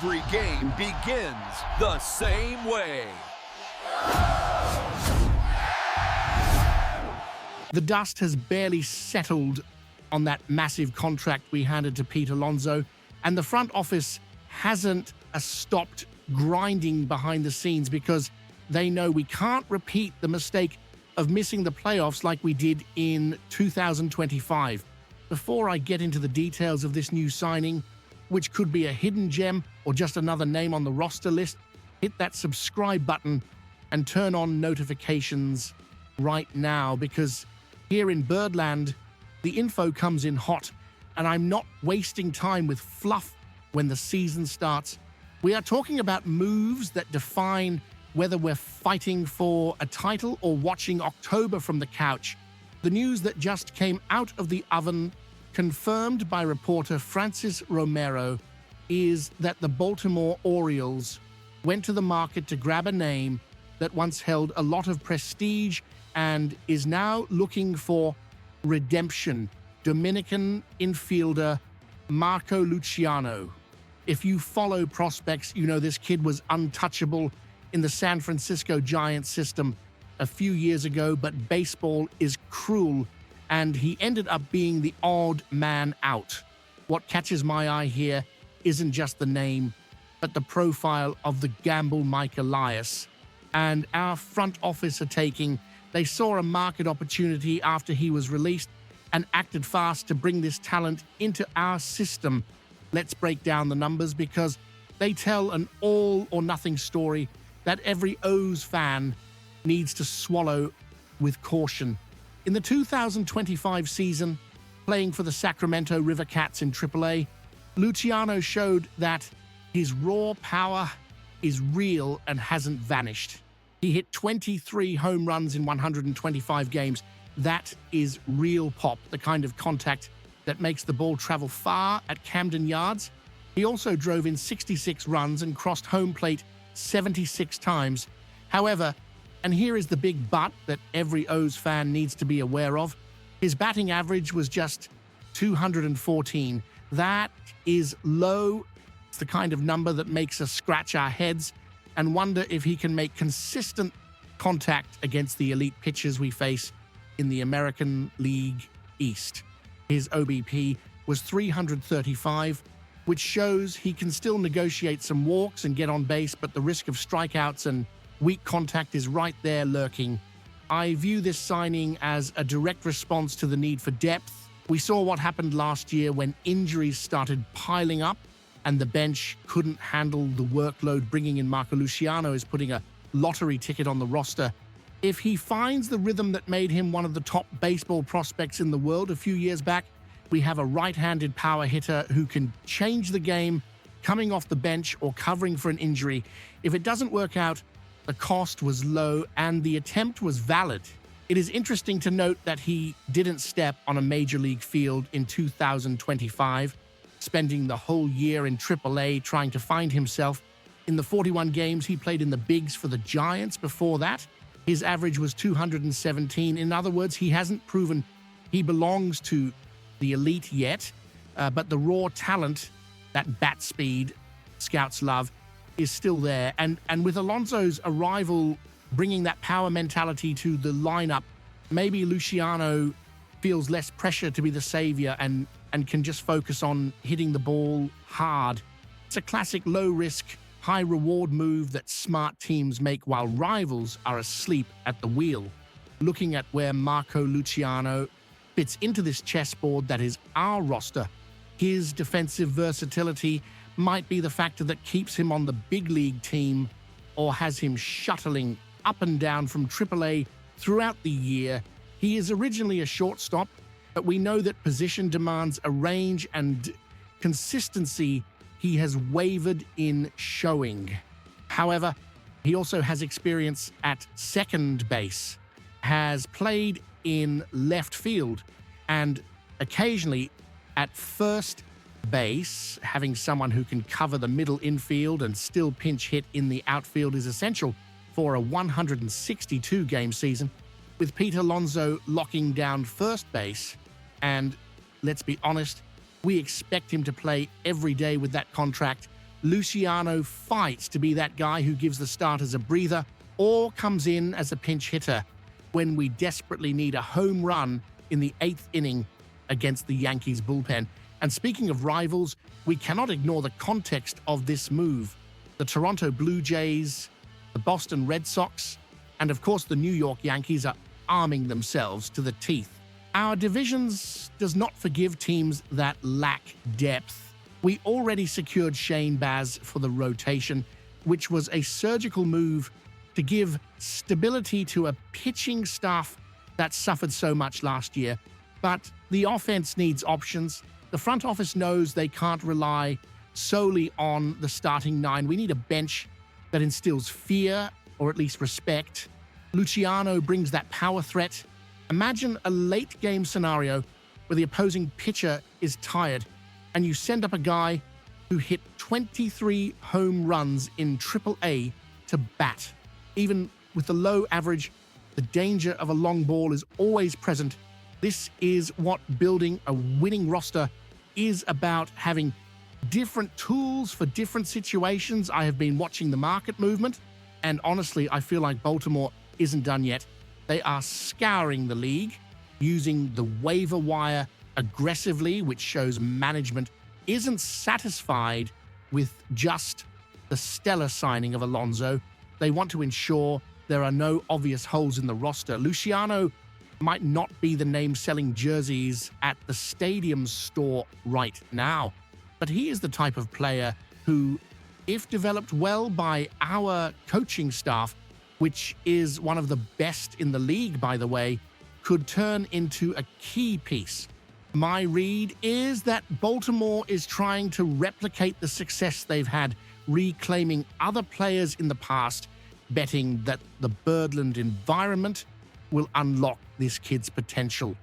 Every game begins the same way. The dust has barely settled on that massive contract we handed to Pete Alonso, and the front office hasn't stopped grinding behind the scenes because they know we can't repeat the mistake of missing the playoffs like we did in 2025. Before I get into the details of this new signing, which could be a hidden gem or just another name on the roster list, hit that subscribe button and turn on notifications right now, because here in Birdland, the info comes in hot, and I'm not wasting time with fluff when the season starts. We are talking about moves that define whether we're fighting for a title or watching October from the couch. The news that just came out of the oven, confirmed by reporter Francis Romero, is that the Baltimore Orioles went to the market to grab a name that once held a lot of prestige and is now looking for redemption: Dominican infielder Marco Luciano. If you follow prospects, you know this kid was untouchable in the San Francisco Giants system a few years ago, but baseball is cruel, and he ended up being the odd man out. What catches my eye here isn't just the name, but the profile of the gamble Mike Elias. And our front office are taking. They saw a market opportunity after he was released and acted fast to bring this talent into our system. Let's break down the numbers, because they tell an all-or-nothing story that every O's fan needs to swallow with caution. In the 2025 season, playing for the Sacramento River Cats in AAA, Luciano showed that his raw power is real and hasn't vanished. He hit 23 home runs in 125 games. That is real pop, the kind of contact that makes the ball travel far at Camden Yards. He also drove in 66 runs and crossed home plate 76 times. However, and here is the big but that every O's fan needs to be aware of, his batting average was just 214. That is low. It's the kind of number that makes us scratch our heads and wonder if he can make consistent contact against the elite pitchers we face in the American League East. His OBP was 335, which shows he can still negotiate some walks and get on base, but the risk of strikeouts and weak contact is right there lurking. I view this signing as a direct response to the need for depth. We saw what happened last year when injuries started piling up and the bench couldn't handle the workload. Bringing in Marco Luciano is putting a lottery ticket on the roster. If he finds the rhythm that made him one of the top baseball prospects in the world a few years back, we have a right-handed power hitter who can change the game coming off the bench or covering for an injury. If it doesn't work out, the cost was low and the attempt was valid. It is interesting to note that he didn't step on a major league field in 2025, spending the whole year in AAA trying to find himself. In the 41 games he played in the bigs for the Giants before that, his average was 217. In other words, he hasn't proven he belongs to the elite yet, but the raw talent, that bat speed scouts love, is still there. And with Alonso's arrival bringing that power mentality to the lineup, maybe Luciano feels less pressure to be the savior and can just focus on hitting the ball hard. It's a classic low-risk, high-reward move that smart teams make while rivals are asleep at the wheel. Looking at where Marco Luciano fits into this chessboard that is our roster, his defensive versatility might be the factor that keeps him on the big league team or has him shuttling up and down from AAA throughout the year. He is originally a shortstop, but we know that position demands a range and consistency he has wavered in showing. However, he also has experience at second base, has played in left field, and occasionally at first base. Having someone who can cover the middle infield and still pinch hit in the outfield is essential for a 162-game season. With Pete Alonso locking down first base, and let's be honest, we expect him to play every day with that contract, Luciano fights to be that guy who gives the starters a breather or comes in as a pinch hitter when we desperately need a home run in the 8th inning against the Yankees bullpen. And speaking of rivals, we cannot ignore the context of this move. The Toronto Blue Jays, the Boston Red Sox, and of course the New York Yankees are arming themselves to the teeth. Our divisions does not forgive teams that lack depth. We already secured Shane Baz for the rotation, which was a surgical move to give stability to a pitching staff that suffered so much last year. But the offense needs options. The front office knows they can't rely solely on the starting 9. We need a bench that instills fear, or at least respect. Luciano brings that power threat. Imagine a late-game scenario where the opposing pitcher is tired and you send up a guy who hit 23 home runs in AAA to bat. Even with the low average, the danger of a long ball is always present. This is what building a winning roster is about, having different tools for different situations. I have been watching the market movement, and honestly, I feel like Baltimore isn't done yet. They are scouring the league, using the waiver wire aggressively, which shows management isn't satisfied with just the stellar signing of Alonso. They want to ensure there are no obvious holes in the roster. Luciano might not be the name selling jerseys at the stadium store right now, but he is the type of player who, if developed well by our coaching staff, which is one of the best in the league, by the way, could turn into a key piece. My read is that Baltimore is trying to replicate the success they've had, reclaiming other players in the past, betting that the Birdland environment will unlock this kid's potential.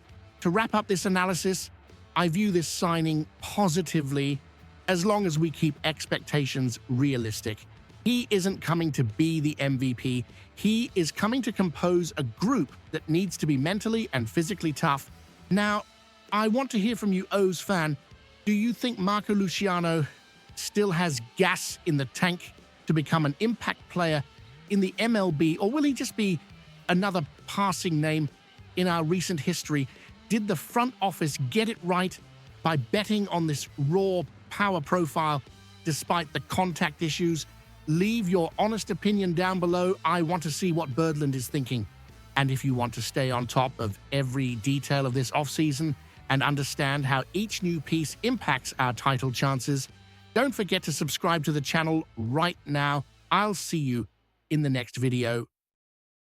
To wrap up this analysis, I view this signing positively as long as we keep expectations realistic. He isn't coming to be the MVP. He is coming to compose a group that needs to be mentally and physically tough. Now, I want to hear from you, O's fan. Do you think Marco Luciano still has gas in the tank to become an impact player in the MLB, or will he just be another passing name in our recent history? Did the front office get it right by betting on this raw power profile despite the contact issues? Leave your honest opinion down below. I want to see what Birdland is thinking. And if you want to stay on top of every detail of this offseason and understand how each new piece impacts our title chances, don't forget to subscribe to the channel right now. I'll see you in the next video.